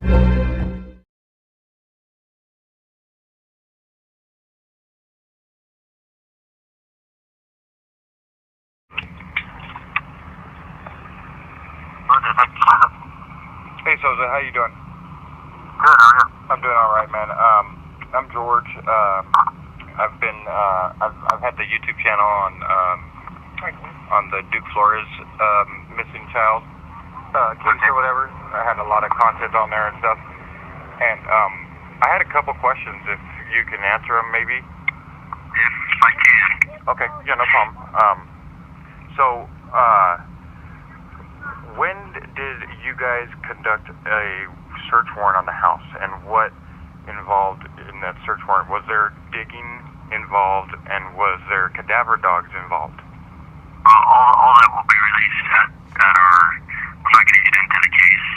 Hey Sousa, how you doing? Good, how are you? I'm doing all right, man. I'm George. I've had the YouTube channel on the Flores missing child case or whatever. I had a lot of content on there and stuff, and I had a couple questions. If you can answer them, maybe. If I can. Okay, yeah, no problem. So, when did you guys conduct a search warrant on the house, and what involved in that search warrant? Was there digging involved, and was there cadaver dogs involved? All that will be released at our, I'm not going to get into the case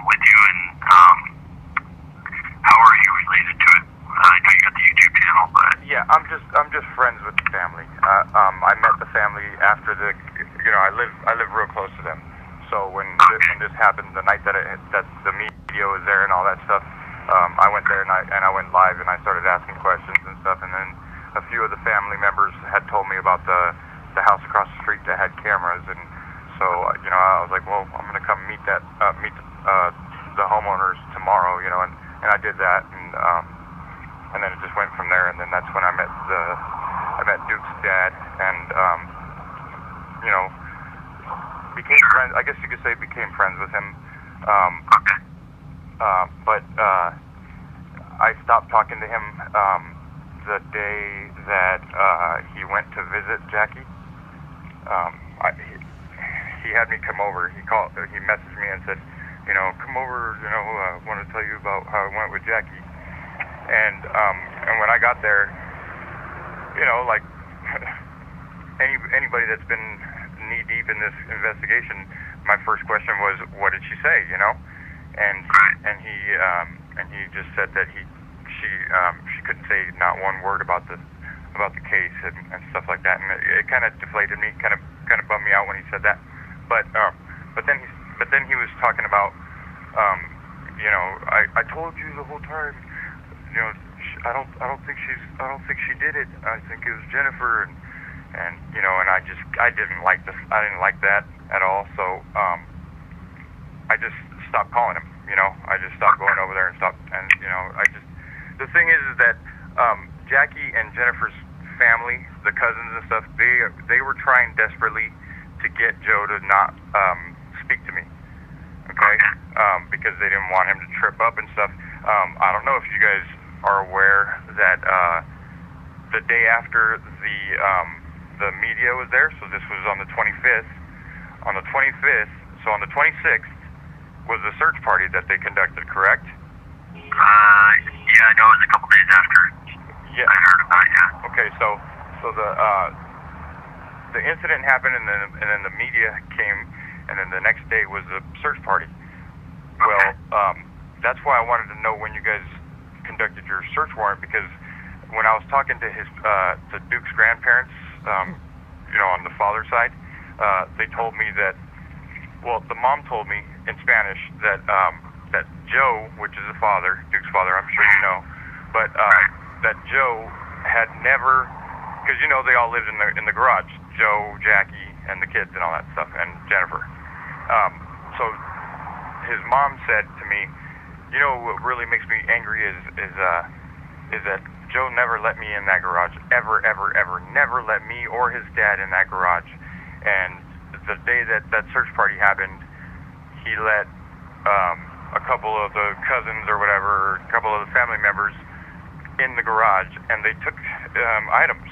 with you, and how are you related to it? I know you got the YouTube channel, but... Yeah, I'm just friends with the family. I met the family after I live real close to them. So when this happened, the night that the media was there and all that stuff, I went there and I went live and I started asking questions and stuff. And then a few of the family members had told me about the house across the street that had cameras, and so I was like, well, I'm gonna come meet the homeowners tomorrow, and I did that, and then it just went from there. And then that's when I met Duke's dad, and became friends. I guess you could say became friends with him. But I stopped talking to him the day that he went to visit Jackee. He had me come over. He messaged me and said, come over. I want to tell you about how it went with Jackee. And when I got there, like anybody that's been knee deep in this investigation, my first question was, what did she say? And he just said that she couldn't say not one word about the case and stuff like that, and it kind of deflated me, kind of bummed me out when he said that. But then he was talking about, I told you the whole time, I don't think she did it. I think it was Jennifer, and I didn't like this. I didn't like that at all. So I just stopped calling him. I just stopped going over there and stopped. And the thing is that Jackee and Jennifer's family, the cousins and stuff, they were trying desperately to get Joe to not speak to me. Okay, because they didn't want him to trip up and stuff. I don't know if you guys are aware that the day after the media was there, so this was on the 25th. On the 25th, so on the 26th was the search party that they conducted, correct? Yeah, I know it was a couple days after. Yeah. I heard about it, yeah. Okay, so the incident happened, and then the media came, and then the next day was the search party. Okay. Well, that's why I wanted to know when you guys conducted your search warrant, because when I was talking to to Duke's grandparents, on the father's side, they told me that, well, the mom told me in Spanish that Joe, which is the father, Duke's father, I'm sure you know, but that Joe had never, because they all lived in the garage, Joe, Jackee, and the kids and all that stuff, and Jennifer. So his mom said to me, what really makes me angry is that Joe never let me in that garage, ever, never let me or his dad in that garage. And the day that search party happened, he let a couple of the cousins or whatever, a couple of the family members in the garage, and they took items.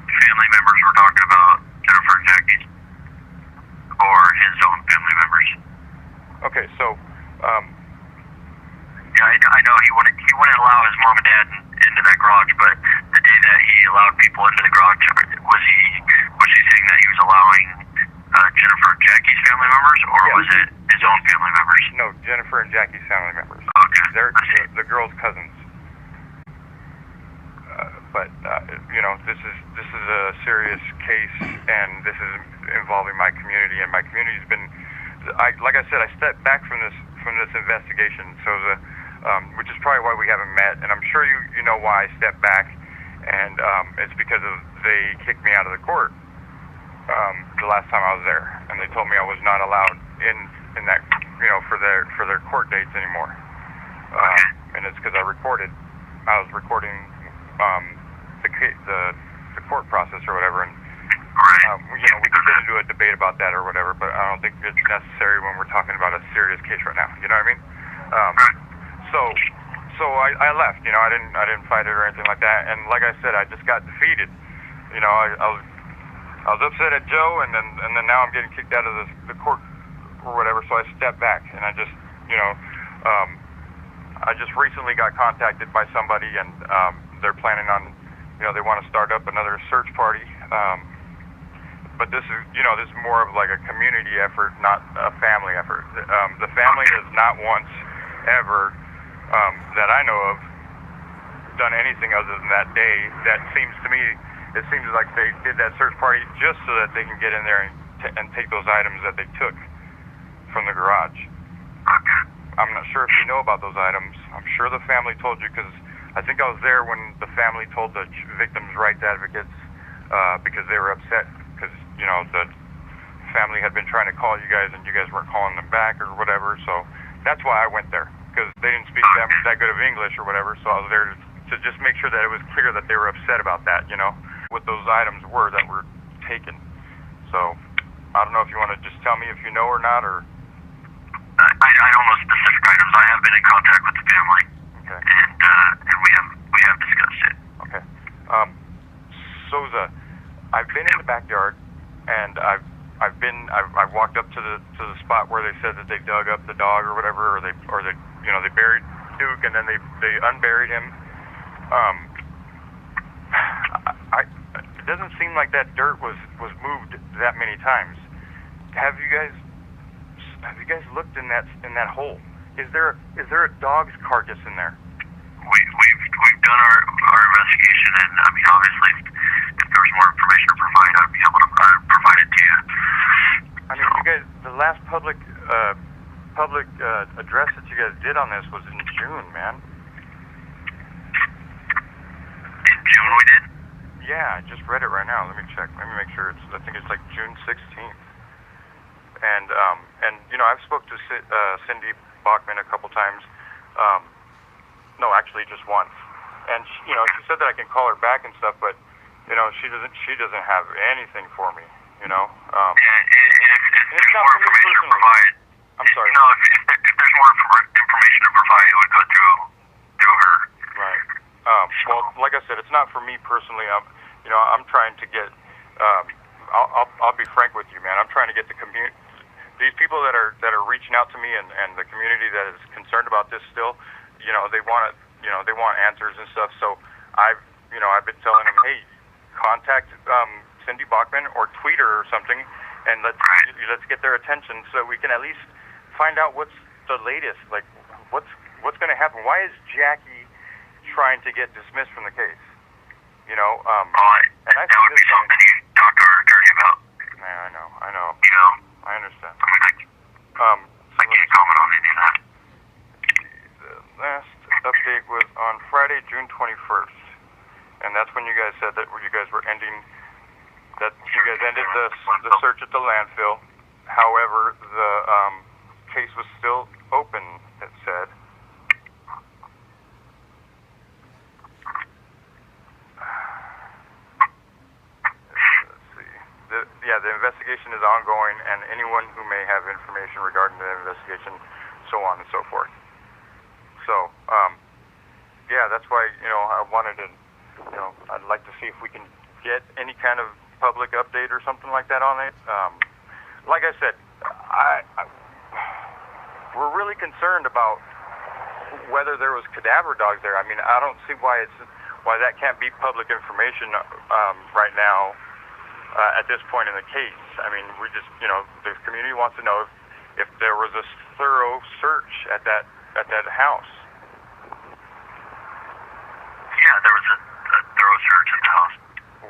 Family members we're talking about Jennifer and Jackee's, or his own family members? Okay, so yeah, I know he wouldn't allow his mom and dad into that garage, but the day that he allowed people into the garage, was he saying that he was allowing Jennifer and Jackee's family members, or was it his own family members? No, Jennifer and Jackee's family members. Okay. They're the girls' cousins. But this is a serious case, and this is involving my community, and my community's been, like I said, I stepped back from from this investigation, Sousa, which is probably why we haven't met, and I'm sure you know why I stepped back, and it's because they kicked me out of the court the last time I was there, and they told me I was not allowed in that, for their court dates anymore. And it's because I was recording the court process or whatever, and we can get into a debate about that or whatever, but I don't think it's necessary when we're talking about a serious case right now. You know what I mean? So I left. I didn't fight it or anything like that. And like I said, I just got defeated. I was upset at Joe, and then now I'm getting kicked out of the court or whatever. So I stepped back, and I just recently got contacted by somebody, and they're planning on, they want to start up another search party. But this is more of like a community effort, not a family effort. The family has not once ever, that I know of, done anything other than that day. That seems to me, it seems like they did that search party just so that they can get in there and take those items that they took from the garage. I'm not sure if you know about those items. I'm sure the family told you, because I think I was there when the family told the victims' rights advocates, because they were upset because, the family had been trying to call you guys and you guys weren't calling them back or whatever. So that's why I went there, because they didn't speak that good of English or whatever. So I was there to just make sure that it was clear that they were upset about that, what those items were that were taken. So I don't know if you want to just tell me if you know or not, or... I don't know specific items. I have been in contact with the family, okay, and we have discussed it. Okay. Sousa, I've been in the backyard, and I've walked up to the spot where they said that they dug up the dog or whatever, or they buried Duke and then they unburied him. It doesn't seem like that dirt was moved that many times. Have you guys looked in that hole? Is there a dog's carcass in there? We've done our investigation, and I mean, obviously, if there was more information to provide, I'd be able to provide it to you. I mean, you guys, the last public address that you guys did on this was in June, man. In June we did? Yeah, I just read it right now. Let me check. Let me make sure. I think it's like June 16th. And I've spoke to Cindy Bachman a couple times. No, actually just once. And she said that I can call her back and stuff, but she doesn't have anything for me. Yeah, if there's more information to provide, I'm sorry. If there's more information to provide, it would go through her. Right. Well, like I said, it's not for me personally. I'm trying to get. I'll be frank with you, man. I'm trying to get the community. These people that are reaching out to me and the community that is concerned about this still, they want answers and stuff. So I've been telling them, hey, contact Cindy Bachman or tweet her or something, and let's get their attention so we can at least find out what's the latest. Like what's going to happen? Why is Jackee trying to get dismissed from the case? And that would be something you talk to our attorney about. Yeah, I know. I understand. I can't comment on any of that. The last update was on Friday, June 21st, and that's when you guys said that you guys ended the search at the landfill. However, the case was still open, it said. The investigation is ongoing, and anyone who may have information regarding the investigation, so on and so forth. So, that's why, I wanted to, I'd like to see if we can get any kind of public update or something like that on it. Like I said, we're really concerned about whether there was cadaver dogs there. I mean, I don't see why that can't be public information right now. At this point in the case, I mean, we just, the community wants to know if there was a thorough search at that house. Yeah, there was a thorough search at the house.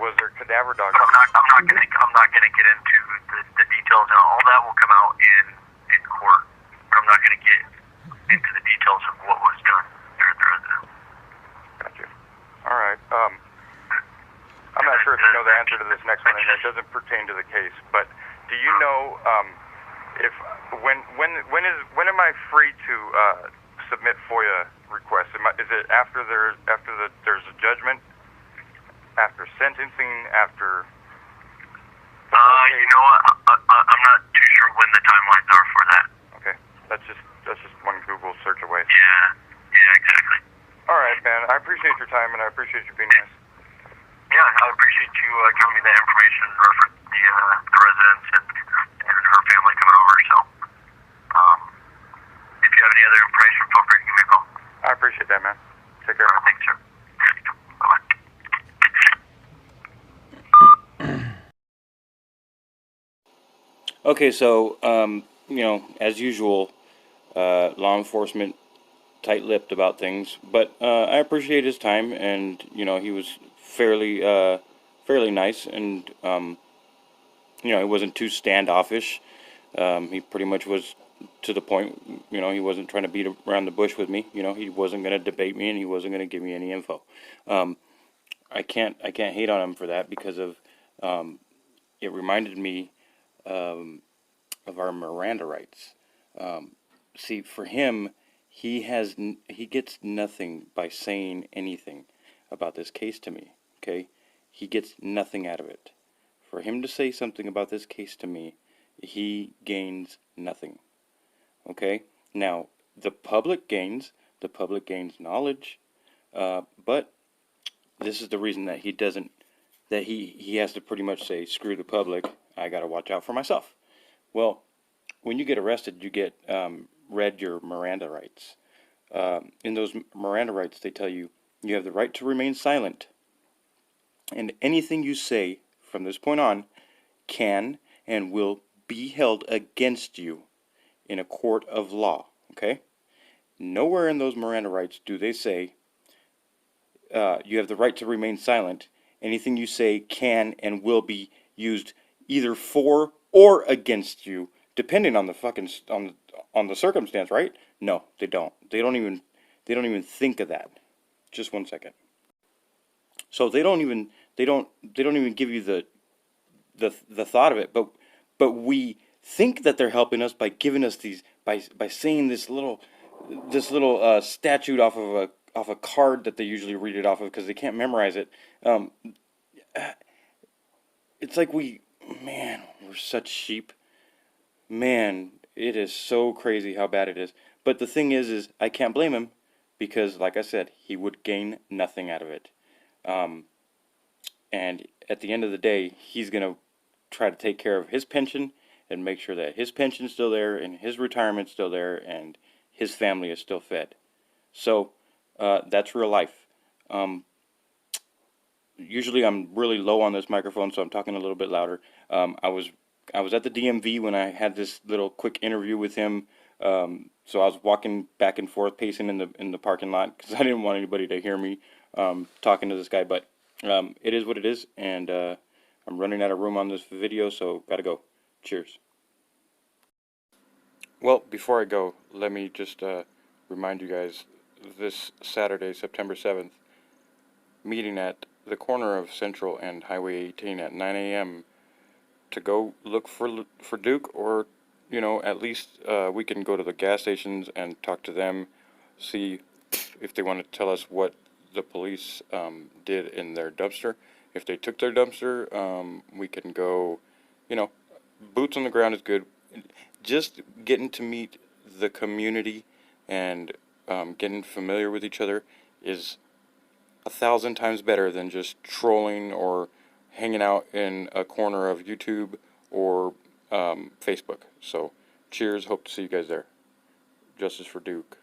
Was there cadaver dogs? I'm not going to get into the details, and all that will come out in court. But I'm not going to get into the details of what was done there at the residence. Gotcha. All right. I'm not sure if you know the answer to this next one, and it doesn't pertain to the case. But do you know if when am I free to submit FOIA requests? Is it after there's a judgment, after sentencing, after? You know what? I'm not too sure when the timelines are for that. Okay, that's just one Google search away. Yeah, exactly. All right, man. I appreciate your time, and I appreciate you being nice. Yeah, I appreciate you giving me that information in reference to the residents and her family coming over. So, if you have any other information, feel free to give me a call. I appreciate that, man. Take care. Thanks, sir. Bye-bye. Okay, so, as usual, law enforcement tight-lipped about things, but I appreciate his time, and, he was fairly nice, and, he wasn't too standoffish. He pretty much was to the point, he wasn't trying to beat around the bush with me. He wasn't going to debate me, and he wasn't going to give me any info. I can't hate on him for that, because of, it reminded me of our Miranda rights. See, for him, he gets nothing by saying anything about this case to me, okay? He gets nothing out of it. For him to say something about this case to me, he gains nothing, okay? Now, the public gains knowledge, but this is the reason that he has to pretty much say, screw the public, I gotta watch out for myself. Well, when you get arrested, you get read your Miranda rights. In those Miranda rights, they tell you, you have the right to remain silent, and anything you say from this point on can and will be held against you in a court of law, okay? Nowhere in those Miranda rights do they say you have the right to remain silent. Anything you say can and will be used either for or against you, depending on the fucking on the circumstance, right? No, they don't. They don't even think of that. Just one second. So they don't even give you the thought of it. But we think that they're helping us by giving us these by saying this little statute off of a card that they usually read it off of because they can't memorize it. It's like we're such sheep. Man, it is so crazy how bad it is. But the thing is I can't blame him because, like I said, he would gain nothing out of it. And at the end of the day, he's going to try to take care of his pension and make sure that his pension's still there and his retirement's still there and his family is still fed. So, that's real life. Usually I'm really low on this microphone, so I'm talking a little bit louder. I was at the DMV when I had this little quick interview with him. So I was walking back and forth, pacing in the parking lot because I didn't want anybody to hear me talking to this guy. But it is what it is, and I'm running out of room on this video, so gotta go. Cheers. Well, before I go, let me just remind you guys, this Saturday, September 7th, meeting at the corner of Central and Highway 18 at 9 a.m. to go look for Duke, or, at least we can go to the gas stations and talk to them, see if they want to tell us what the police did in their dumpster. If they took their dumpster, we can go, boots on the ground is good. Just getting to meet the community and getting familiar with each other is 1,000 times better than just trolling or hanging out in a corner of YouTube or Facebook. So, cheers. Hope to see you guys there. Justice for Duke.